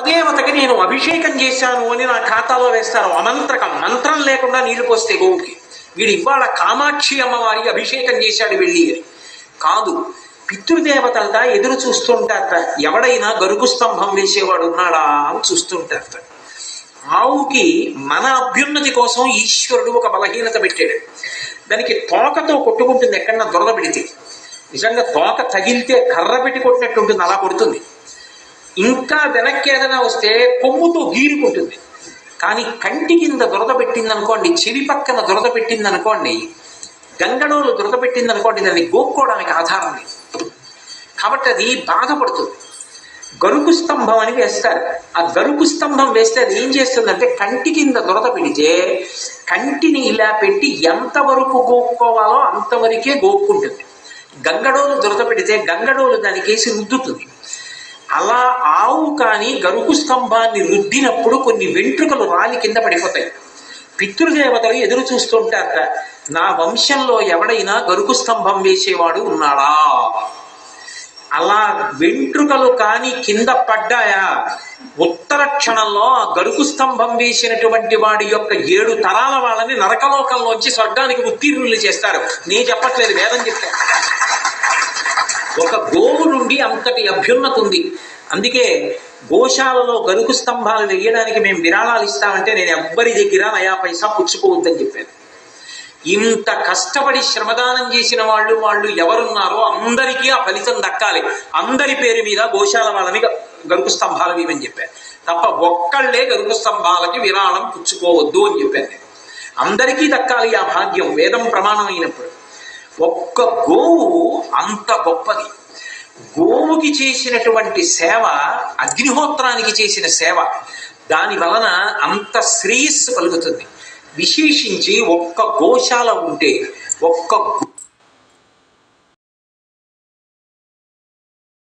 దేవతకి నేను అభిషేకం చేశాను అని నా ఖాతాలో వేస్తారు. అమంత్రకం, మంత్రం లేకుండా నీళ్లు పోస్తే గోవుకి. వీడు ఇవాళ కామాక్షి అమ్మవారికి అభిషేకం చేశాడు వెళ్ళి అని కాదు. పితృదేవతలట ఎదురు చూస్తుంటారట, ఎవడైనా గరుకు స్తంభం వేసేవాడు ఉన్నాడా అని చూస్తుంటారట. ఆవుకి మన అభ్యున్నతి కోసం ఈశ్వరుడు ఒక బలహీనత పెట్టాడు. దానికి తోకతో కొట్టుకుంటుంది ఎక్కడన్నా దొరద పెడితే. నిజంగా తోక తగిలితే కర్ర పెట్టి కొట్టినట్టు ఉంటుంది, అలా కొడుతుంది. ఇంకా వెనక్కి ఏదైనా వస్తే కొమ్ముతో గీరుకుంటుంది. కానీ కంటి కింద దురద పెట్టిందనుకోండి, చెవి పక్కన దురద పెట్టిందనుకోండి, గంగడోలు దురద పెట్టిందనుకోండి, దాన్ని గోక్కోవడానికి ఆధారం లేదు. కాబట్టి అది బాధపడుతుంది. గరుకు స్తంభం అని వేస్తారు. ఆ గరుకు స్తంభం వేస్తే అది ఏం చేస్తుందంటే కంటి కింద దురద పెడితే కంటిని ఇలా పెట్టి ఎంతవరకు గోక్కోవాలో అంతవరకే గోక్కుంటుంది. గంగడోలు దురద పెడితే గంగడోలు దానికేసి రుద్దుతుంది. అలా ఆవు కానీ గరుకు స్తంభాన్ని రుద్దినప్పుడు కొన్ని వెంట్రుకలు రాలి కింద పడిపోతాయి. పితృదేవతలు ఎదురు చూస్తుంటారట, నా వంశంలో ఎవడైనా గరుకు స్తంభం వేసేవాడు ఉన్నాడా. అలా వెంట్రుకలు కానీ కింద పడ్డాయా, ఉత్తర క్షణంలో ఆ గరుకు స్తంభం వేసినటువంటి వాడి యొక్క 7 తరాల వాళ్ళని నరకలోకంలోంచి స్వర్గానికి ఉత్తీర్ణులు చేస్తారు. నేను చెప్పట్లేదు, వేదం చెప్తాను. ఒక గోవు నుండి అంతటి అభ్యున్నతి ఉంది. అందుకే గోశాలలో గరుకు స్తంభాలు వేయడానికి మేము విరాళాలు ఇస్తామంటే నేను ఎవ్వరి దగ్గర నయా పైసా పుచ్చుకోవద్దని చెప్పాను. ఇంత కష్టపడి శ్రమదానం చేసిన వాళ్ళు ఎవరున్నారో అందరికీ ఆ ఫలితం దక్కాలి. అందరి పేరు మీద గోశాల వాళ్ళని గరుకు స్తంభాలు వేయమని చెప్పాను తప్ప ఒక్కళ్ళే గరుకు స్తంభాలకి విరాళం పుచ్చుకోవద్దు అని చెప్పాను. అందరికీ దక్కాలి ఆ భాగ్యం, వేదం ప్రమాణం అయినప్పుడు. ఒక్క గోవు అంత గొప్పది. గోవుకి చేసినటువంటి సేవ అగ్నిహోత్రానికి చేసిన సేవ. దాని వలన అంత శ్రేయస్సు కలుగుతుంది. విశేషించి ఒక్క గోశాల ఉంటే, ఒక్క